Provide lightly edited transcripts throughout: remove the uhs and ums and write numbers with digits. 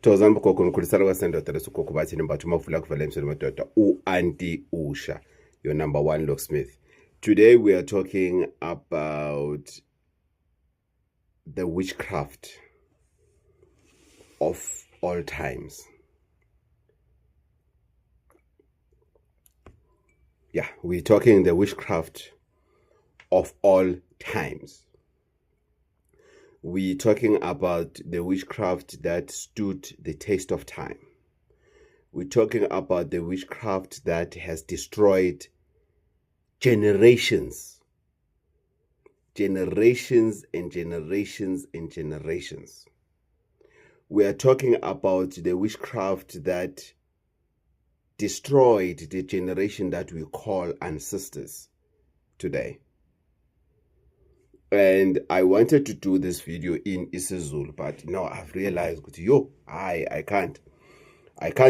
Thokozani bogogo ngikhulisa kwasendoda lesugogo bathi nimbathu mavula kuvela emsweni madoda u-Auntie Usha, your number one locksmith. Today we are talking about the witchcraft of all times. Yeah, we're talking the witchcraft of all times. We're talking about the witchcraft that stood the test of time. We're talking about the witchcraft that has destroyed generations and generations and generations. We are talking about the witchcraft that destroyed the generation that we call ancestors today. And I wanted to do this video in isiZulu, but now I've realized, I can't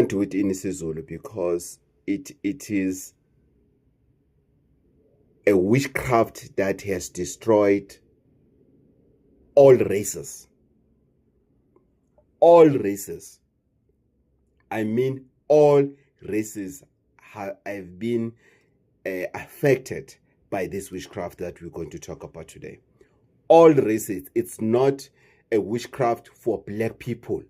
do it in isiZulu because it is a witchcraft that has destroyed all races. All races. I mean, all races have been affected by this witchcraft that we're going to talk about today. All races. It's not a witchcraft for black people.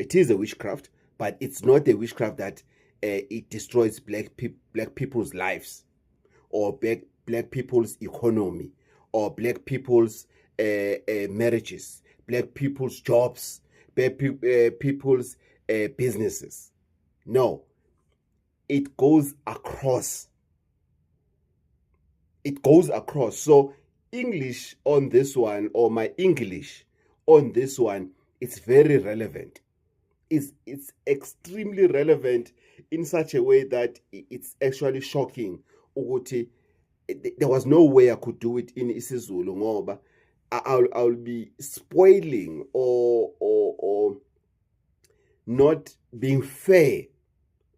It is a witchcraft, but it's not a witchcraft that it destroys black people's lives, or black people's economy, or black people's marriages, black people's jobs, black people's businesses. No, it goes across. It goes across. So English on this one, or my English on this one, it's very relevant. It's extremely relevant in such a way that it's actually shocking. There was no way I could do it in isiZulu ngoba I'll be spoiling or not being fair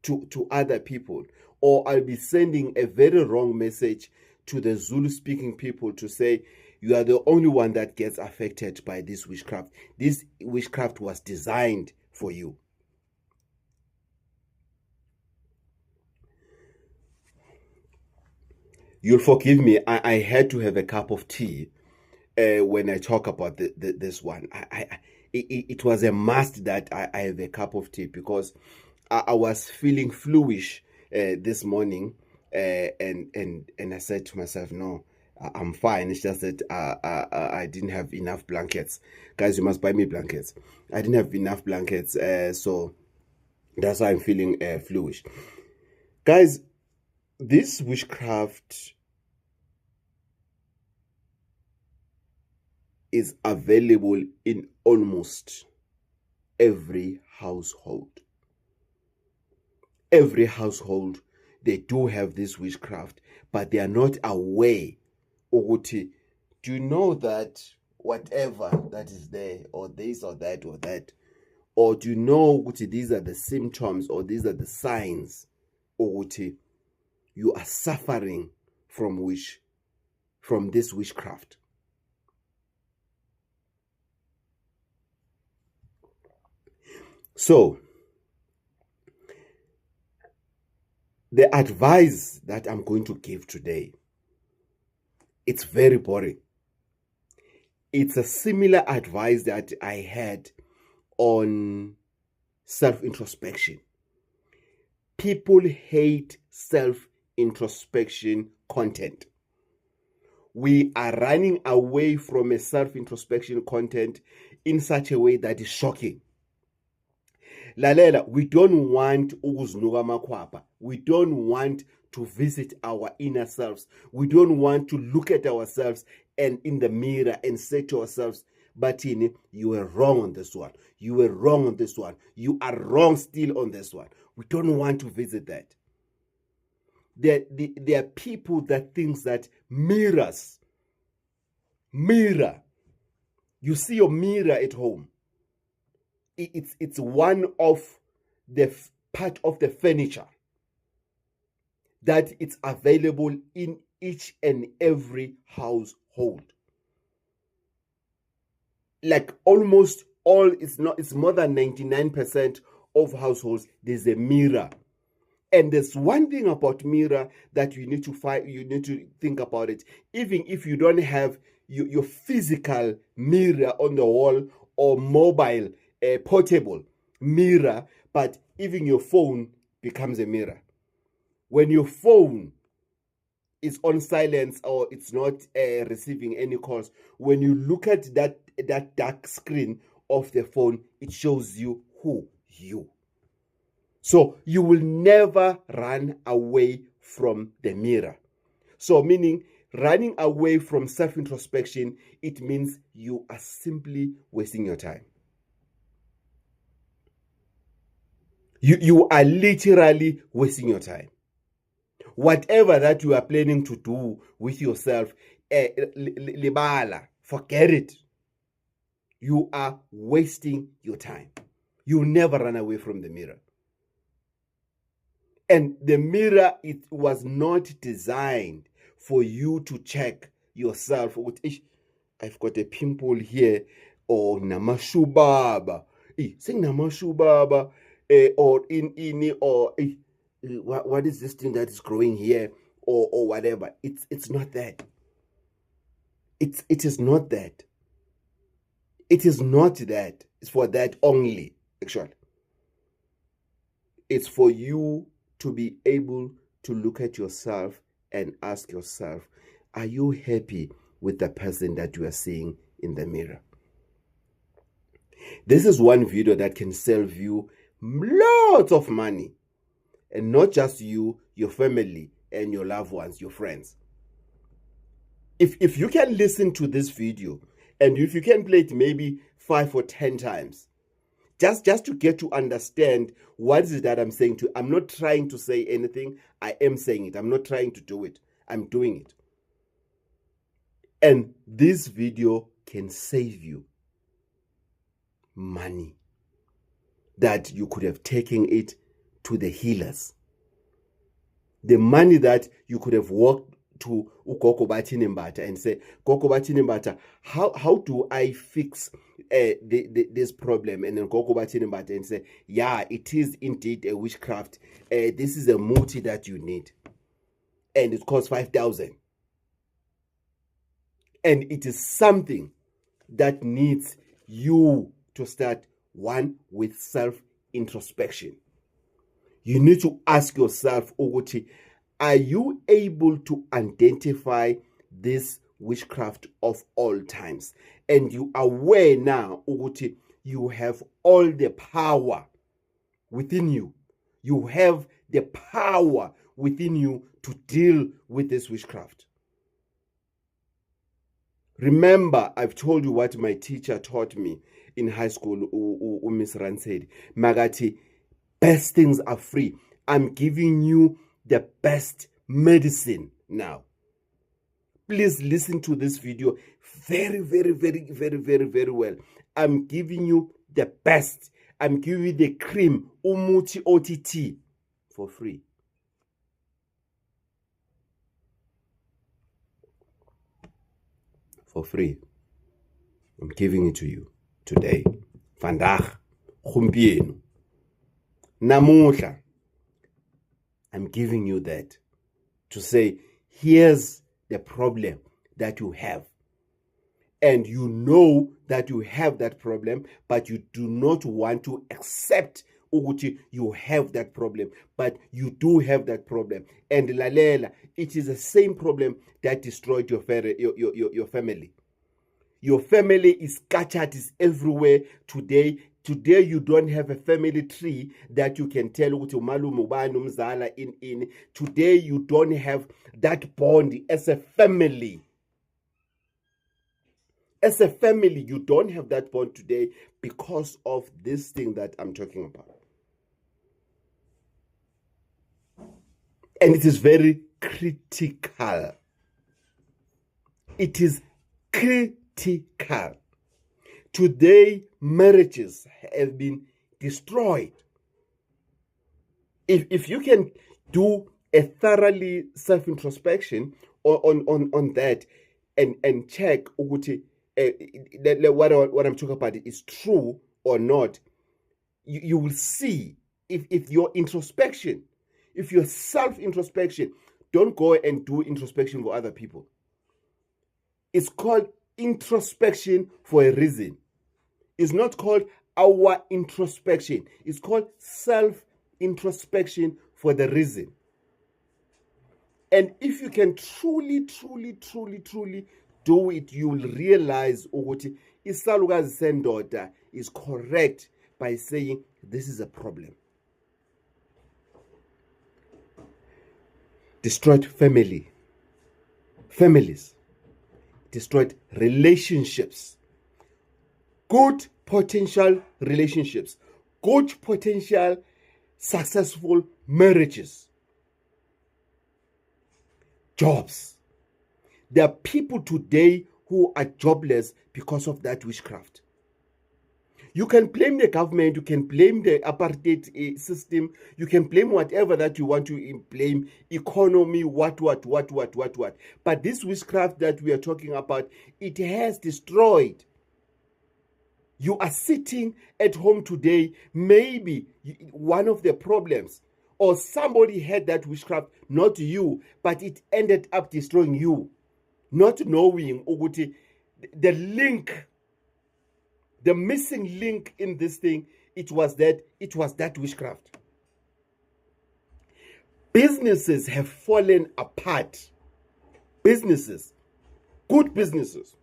to other people, or I'll be sending a very wrong message to the Zulu speaking people to say you are the only one that gets affected by this witchcraft. This witchcraft was designed for you. You'll forgive me, I had to have a cup of tea when I talk about this one. It was a must that I have a cup of tea because I was feeling fluish this morning, and I said to myself, no, I'm fine. It's just that I didn't have enough blankets. Guys, you must buy me blankets. I didn't have enough blankets, so that's why I'm feeling fluish. Guys, this witchcraft is available in almost every household. Every household, they do have this witchcraft, but they are not aware. Do you know that whatever that is there, or this or that or that, or do you know these are the symptoms, or these are the signs, you are suffering from this witchcraft? So the advice that I'm going to give today, it's very boring. It's a similar advice that I had on self-introspection. People hate self-introspection content. We are running away from a self-introspection content in such a way that is shocking. Lalela, we don't want ukuzinuka makhwapha. We don't want to visit our inner selves. We don't want to look at ourselves and in the mirror and say to ourselves, Batini, you were wrong on this one. You were wrong on this one. You are wrong still on this one. We don't want to visit that. There are people that think that mirror. You see your mirror at home. It's one of the part of the furniture that it's available in each and every household. Like almost it's more than 99% of households, there's a mirror. And there's one thing about mirror that you need to think about it. Even if you don't have your physical mirror on the wall or mobile, portable mirror, but even your phone becomes a mirror. When your phone is on silence or it's not receiving any calls, when you look at that dark screen of the phone, it shows you who you. So you will never run away from the mirror. So meaning running away from self-introspection, it means you are simply wasting your time. You are literally wasting your time. Whatever that you are planning to do with yourself, libala, forget it. You are wasting your time. You never run away from the mirror. And the mirror, it was not designed for you to check yourself. I've got a pimple here, or namashubaba, sing namashubaba, or or what is this thing that is growing here, or whatever. It's not that. It is not that. It is not that. It's for that only, actually. It's for you to be able to look at yourself and ask yourself, are you happy with the person that you are seeing in the mirror? This is one video that can save you lots of money. And not just you, your family, and your loved ones, your friends. If you can listen to this video, and if you can play it maybe 5 or 10 times, just to get to understand what is it that I'm saying to you. I'm not trying to say anything. I am saying it. I'm not trying to do it. I'm doing it. And this video can save you money that you could have taken it to the healers. The money that you could have walked to Gogo Batinimbata and say, Gogo Batinimbata, how do I fix this problem? And then Gogo Batinimbata and say, yeah, it is indeed a witchcraft. This is a muti that you need. And it costs 5,000. And it is something that needs you to start, one, with self-introspection. You need to ask yourself, Uguti, are you able to identify this witchcraft of all times? And you are aware now, Uguti, you have all the power within you. You have the power within you to deal with this witchcraft. Remember, I've told you what my teacher taught me in high school, Miss Ran said, Magati, best things are free. I'm giving you the best medicine now. Please listen to this video very, very, very, very, very, very well. I'm giving you the best. I'm giving you the cream, Umuti OTT, for free. For free. I'm giving it to you today. Vandag, gumpieno, namuhla. I'm giving you that to say, here's the problem that you have. And you know that you have that problem, but you do not want to accept ukuthi you have that problem, but you do have that problem. And lalela, it is the same problem that destroyed your family. Your family is scattered, is everywhere today. Today you don't have a family tree that you can tell ukuthi umalume ubani umzala in. Today you don't have that bond as a family. As a family, you don't have that bond today because of this thing that I'm talking about. And it is very critical. It is critical. Today, marriages have been destroyed. If you can do a thoroughly self-introspection on that and check ukuthi what I'm talking about is true or not, you will see if your introspection, if your self-introspection, don't go and do introspection for other people. It's called introspection for a reason. It's not called our introspection. It's called self-introspection for the reason. And if you can truly do it, you will realize ukuthi isalukazi sendoda is correct by saying this is a problem. Destroyed families, destroyed relationships, good potential relationships, good potential successful marriages, jobs. There are people today who are jobless because of that witchcraft. You can blame the government, you can blame the apartheid system, you can blame whatever that you want to blame, economy, what. But this witchcraft that we are talking about, it has destroyed. You are sitting at home today, maybe one of the problems, or somebody had that witchcraft, not you, but it ended up destroying you. Not knowing the link, the missing link in this thing, it was that witchcraft. Businesses have fallen apart. Businesses, good businesses.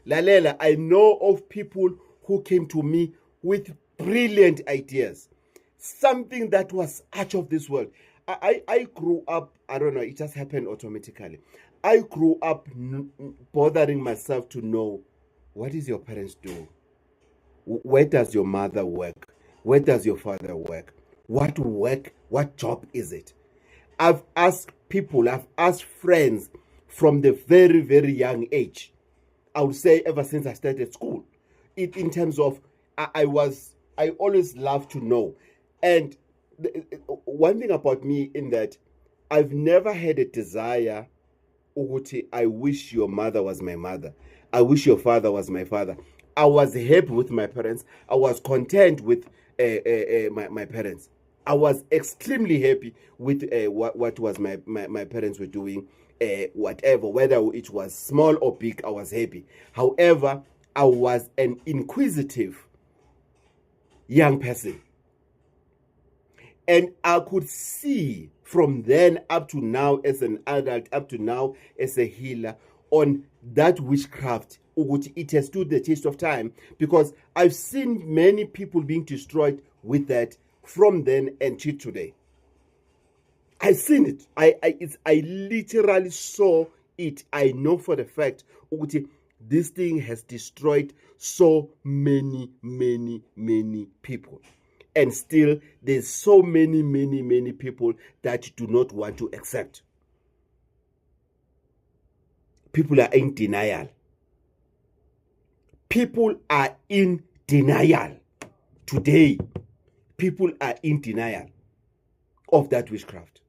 Lalela, I know of people who came to me with brilliant ideas. Something that was out of this world. I grew up, I don't know, it just happened automatically. I grew up bothering myself to know, what is your parents do? Where does your mother work? Where does your father work? What work? What job is it? I've asked people, I've asked friends from the very, very young age. I would say ever since I started school. In terms of, I always love to know. And one thing about me in that, I've never had a desire, I wish your mother was my mother. I wish your father was my father. I was happy with my parents. I was content with my parents. I was extremely happy with what was my parents were doing. Whatever, whether it was small or big, I was happy. However, I was an inquisitive young person. And I could see from then up to now as an adult, up to now as a healer, on that witchcraft, it has stood the test of time, because I've seen many people being destroyed with that from then and to today. I've seen it. I literally saw it. I know for the fact this thing has destroyed so many people. And still, there's so many people that do not want to accept. People are in denial. People are in denial. Today, people are in denial of that witchcraft.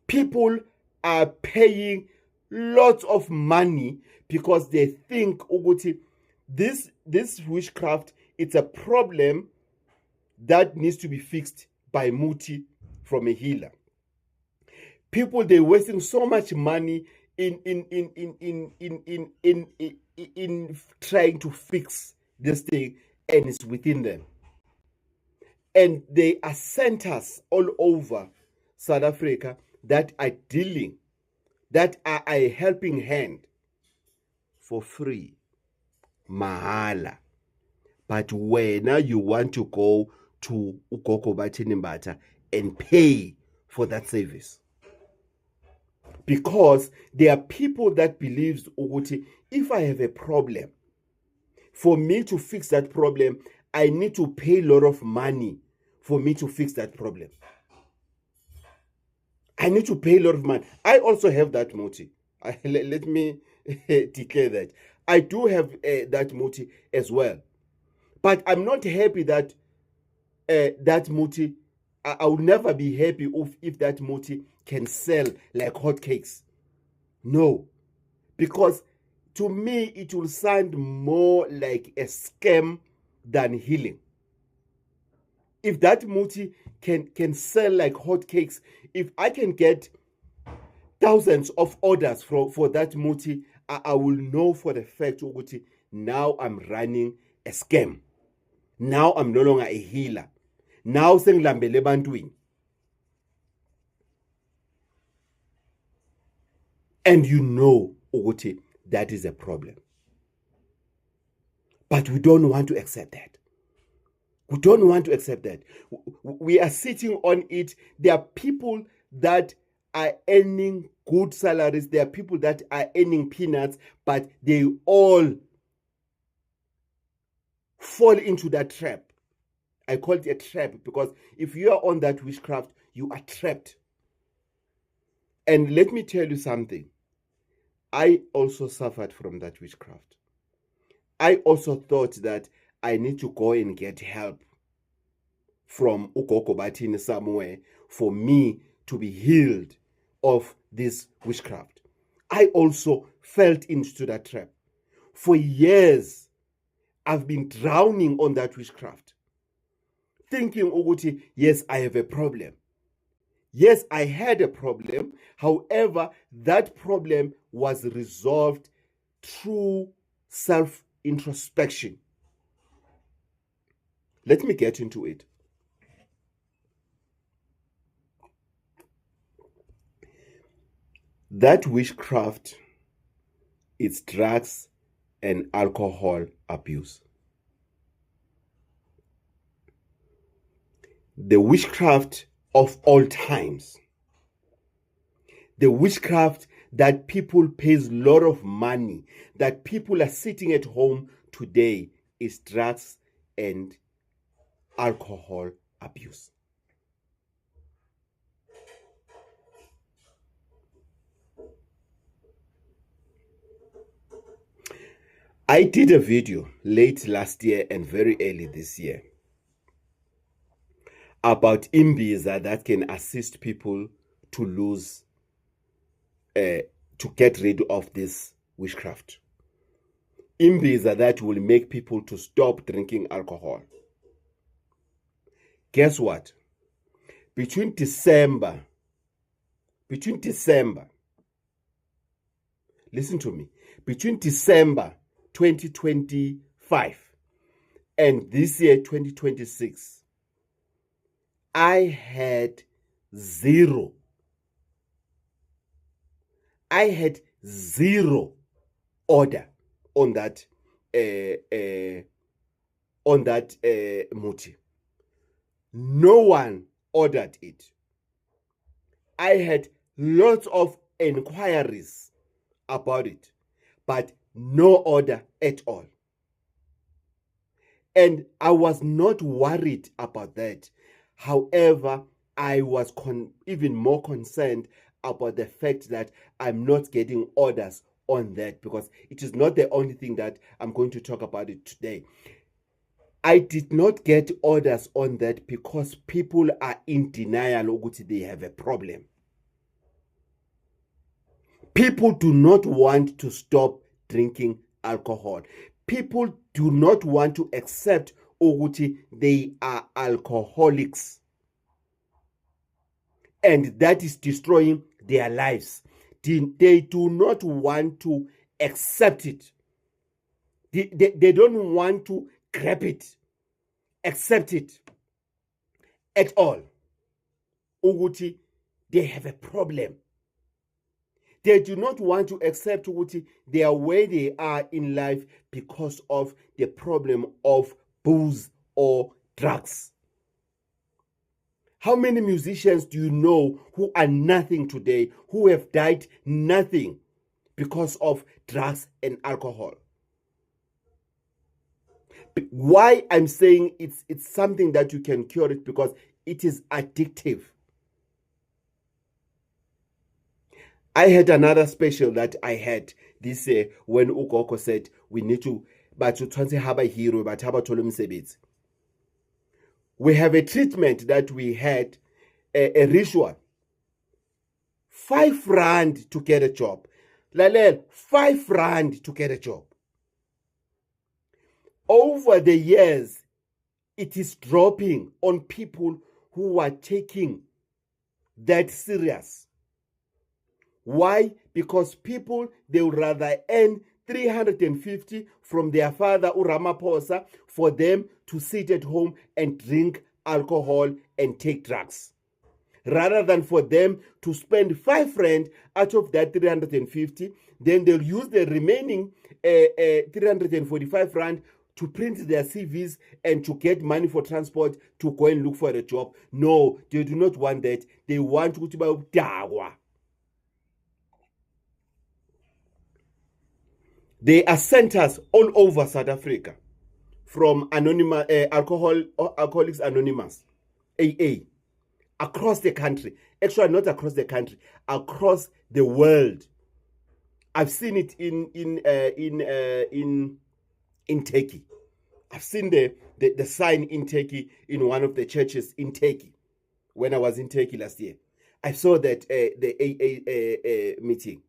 People are paying lots of money because they think this witchcraft, it's a problem that needs to be fixed by Muti from a healer. People, they're wasting so much money in trying to fix this thing, and it's within them. And there are centers all over South Africa that are dealing, that are a helping hand for free, mahala. But when you want to go to Ugogo Batinimbata and pay for that service, because there are people that believes if I have a problem, for me to fix that problem, I need to pay a lot of money for me to fix that problem. I need to pay a lot of money. I also have that motive. Let me declare that. I do have that motive as well. But I'm not happy that that motive, I will never be happy if that motive can sell like hotcakes. No. Because to me, it will sound more like a scam than healing. If that muti can sell like hotcakes, if I can get thousands of orders for that muti, I will know for the fact ukuthi now I'm running a scam. Now I'm no longer a healer. Now sengilambele ebantwini. And you know ukuthi that is a problem. But we don't want to accept that. We don't want to accept that. We are sitting on it. There are people that are earning good salaries. There are people that are earning peanuts, but they all fall into that trap. I call it a trap because if you are on that witchcraft, you are trapped. And let me tell you something. I also suffered from that witchcraft. I also thought that I need to go and get help from Ugogo Bathini somewhere for me to be healed of this witchcraft. I also fell into that trap. For years, I've been drowning on that witchcraft, thinking, Uguti, yes, I have a problem. Yes, I had a problem. However, that problem was resolved through self-introspection. Let me get into it. That witchcraft is drugs and alcohol abuse. The witchcraft of all times. The witchcraft that people pays a lot of money, that people are sitting at home today, is drugs and alcohol abuse. I did a video late last year and very early this year about imbiza that can assist people to lose, to get rid of this witchcraft. Imbiza that will make people to stop drinking alcohol. Guess what? Between December, listen to me, between December 2025 and this year 2026, I had zero order on that muti. No one ordered it. I had lots of inquiries about it, but no order at all. And I was not worried about that. However, I was even more concerned about the fact that I'm not getting orders on that, because it is not the only thing that I'm going to talk about it today. I did not get orders on that because people are in denial ukuthi they have a problem. People do not want to stop drinking alcohol. People do not want to accept ukuthi they are alcoholics. And that is destroying their lives. They do not want to accept it. They don't want to grab it, accept it at all. Ukuthi they have a problem. They do not want to accept ukuthi they are where they are in life because of the problem of booze or drugs. How many musicians do you know who are nothing today, who have died nothing because of drugs and alcohol? Why I'm saying it's something that you can cure it, because it is addictive. I had another special that I had this year when Ugogo said we need to, but to have a hero, but have a we have a treatment that we had, a ritual. 5 rand to get a job. Lalel, 5 rand to get a job. Over the years, it is dropping on people who are taking that serious. Why? Because people, they would rather earn 350 from their father Ramaphosa for them to sit at home and drink alcohol and take drugs, rather than for them to spend 5 rand out of that 350. Then they'll use the remaining 345 rand to print their CVs and to get money for transport to go and look for a job. No, they do not want that. They want to buy dagwa. There are centers all over South Africa, from anonymous Alcoholics Anonymous, AA, across the country. Actually, not across the country, across the world. I've seen it in Turkey. I've seen the sign in Turkey in one of the churches in Turkey when I was in Turkey last year. I saw that the AA meeting.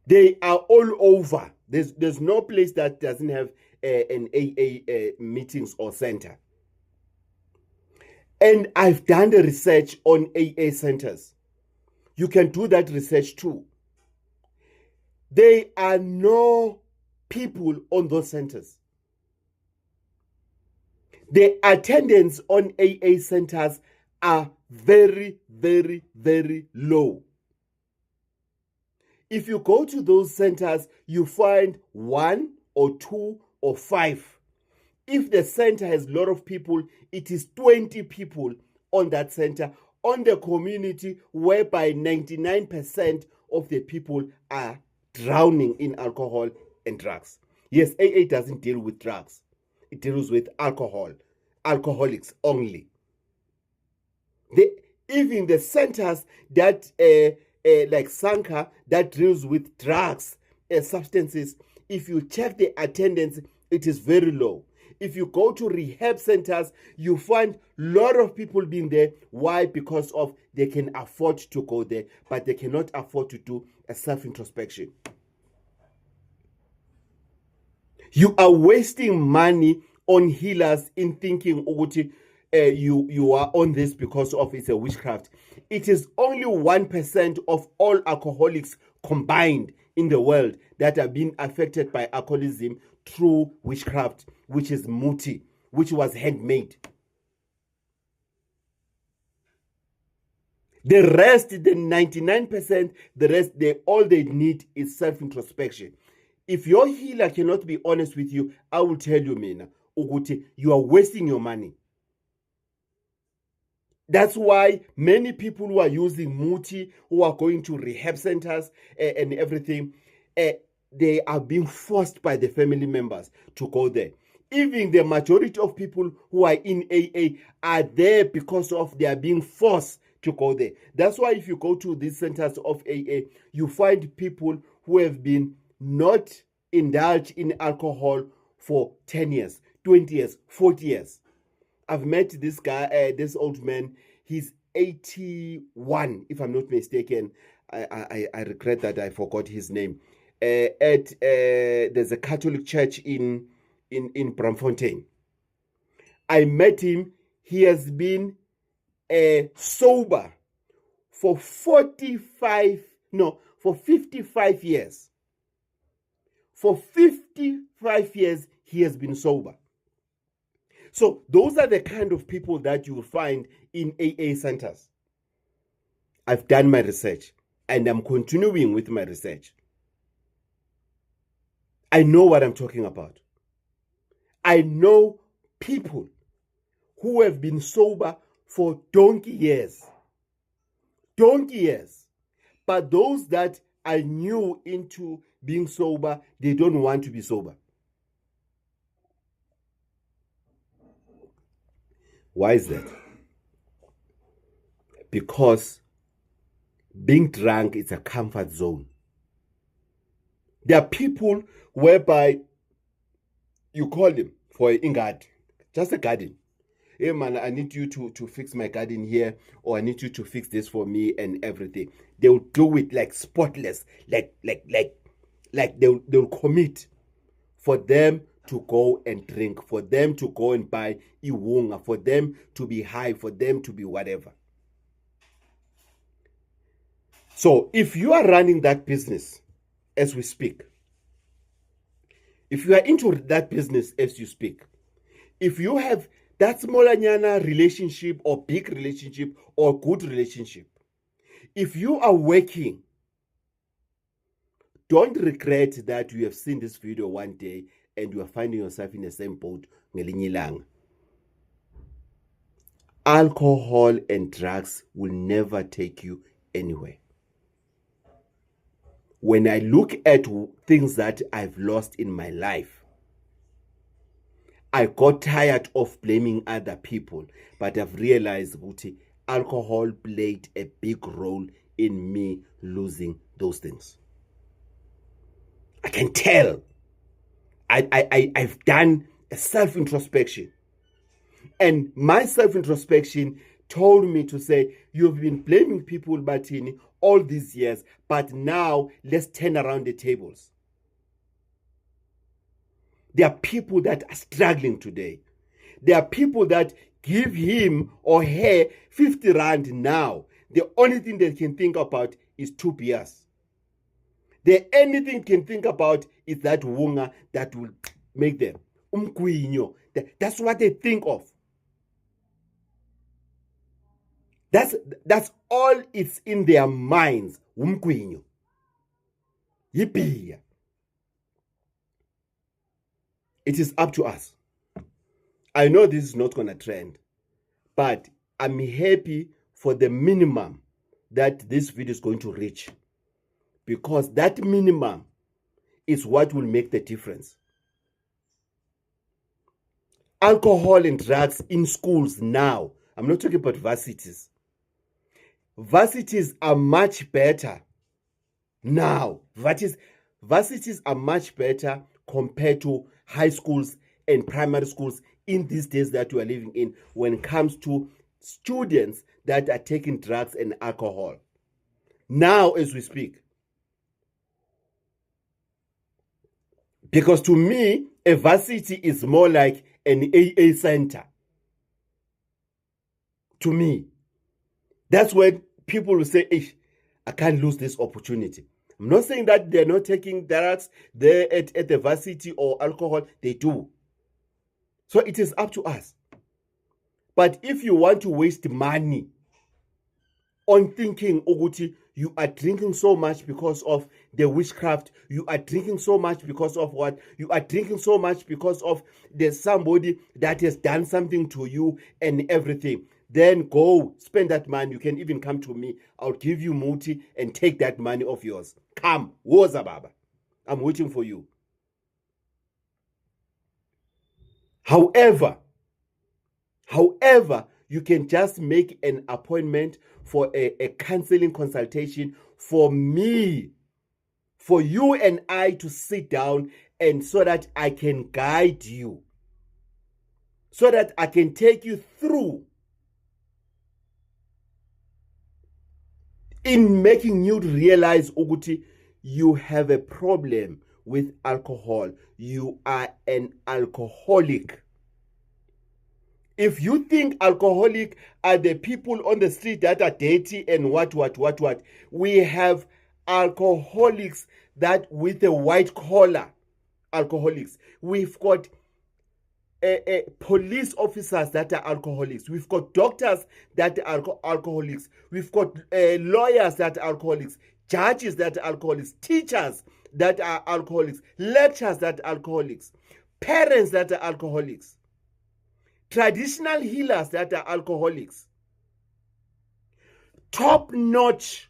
They are all over. There's no place that doesn't have an AA meetings or center. And I've done the research on AA centers. You can do that research too. There are no people on those centers. The attendance on AA centers are very, very, very low. If you go to those centers, you find 1 or 2 or 5. If the center has a lot of people, it is 20 people on that center, on the community, whereby 99% of the people are drowning in alcohol and drugs. Yes, AA doesn't deal with drugs. It deals with alcohol, alcoholics only. Even the centers that like Sanka, that deals with drugs and substances, if you check the attendance, it is very low. If you go to rehab centers, you find a lot of people being there. Why? Because of they can afford to go there, but they cannot afford to do a self-introspection. You are wasting money on healers in thinking, you are on this because of it's a witchcraft. It is only 1% of all alcoholics combined in the world that are being affected by alcoholism through witchcraft, which is muti, which was handmade. The rest, the 99%, the rest, all they need is self-introspection. If your healer cannot be honest with you, I will tell you, Mina, Uguti, you are wasting your money. That's why many people who are using muti, who are going to rehab centers and everything, they are being forced by the family members to go there. Even the majority of people who are in AA are there because of they are being forced to go there. That's why if you go to these centers of AA, you find people who have been not indulged in alcohol for 10 years, 20 years, 40 years. I've met this guy, this old man. He's 81, if I'm not mistaken. I regret that I forgot his name. There's a Catholic church in Braamfontein. I met him. He has been sober for 55 years. For 55 years, he has been sober. So those are the kind of people that you will find in AA centers. I've done my research and I'm continuing with my research. I know what I'm talking about. I know people who have been sober for donkey years. Donkey years. But those that are new into being sober, they don't want to be sober. Why is that? Because being drunk is a comfort zone. There are people whereby you call them for a garden, just a garden. hey man, I need you to fix my garden here, or I need you to fix this for me and everything. They'll do it like spotless, like they'll commit for them to go and drink, for them to go and buy iwunga, for them to be high, for them to be whatever. So if you are running that business as we speak, if you are into that business as you speak, if you have that smallanyana relationship or big relationship or good relationship, if you are working, don't regret that you have seen this video one day and you are finding yourself in the same boat. Alcohol and drugs will never take you anywhere. When I look at things that I've lost in my life, I got tired of blaming other people, but I've realized that alcohol played a big role in me losing those things. I can tell. I've done a self-introspection. And my self-introspection told me to say, you've been blaming people, Batini, all these years, but now let's turn around the tables. There are people that are struggling today. There are people that give him or her 50 rand now. The only thing they can think about is 2 beers. The only thing they can think about is that wunga that will make them. That's what they think of. That's all it's in their minds. Yippee. It is up to us. I know this is not going to trend, but I'm happy for the minimum that this video is going to reach, because that minimum is what will make the difference. Alcohol and drugs in schools now, I'm not talking about varsities. Varsities are much better now. Varsities are much better compared to high schools and primary schools in these days that we are living in when it comes to students that are taking drugs and alcohol. Now, as we speak. Because to me, a varsity is more like an AA center. To me. That's when people will say, I can't lose this opportunity. I'm not saying that they're not taking drugs there at the varsity or alcohol. They do. So it is up to us. But if you want to waste money on thinking, Oguti, you are drinking so much because of the witchcraft, you are drinking so much because of what? You are drinking so much because of there's somebody that has done something to you and everything. Then go spend that money. You can even come to me. I'll give you muti and take that money of yours. Come, Woza Baba. I'm waiting for you. However, you can just make an appointment for a counseling consultation for me, for you and I to sit down, and so that I can guide you, so that I can take you through in making you realize, Uguti, you have a problem with alcohol. You are an alcoholic. If you think alcoholic are the people on the street that are dirty and what, we have alcoholics that with a white collar alcoholics. We've got police officers that are alcoholics. We've got doctors that are alcoholics. We've got lawyers that are alcoholics, judges that are alcoholics, teachers that are alcoholics, lecturers that are alcoholics, parents that are alcoholics, traditional healers that are alcoholics, top-notch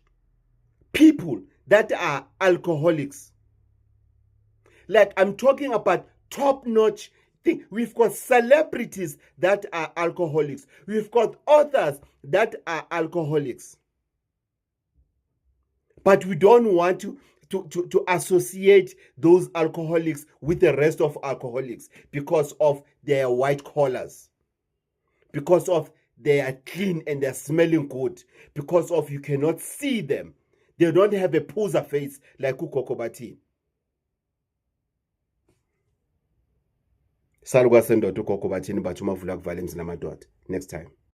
people that are alcoholics. Like I'm talking about top-notch thing. We've got celebrities that are alcoholics. We've got authors that are alcoholics. But we don't want to associate those alcoholics with the rest of alcoholics because of their white collars, because of they are clean and they're smelling good, because of you cannot see them. They don't have a pooza face like ugogo bathini. Salukwa sendoda ugogo bathini bathi umavula kuvala emzini amadoda. Next time.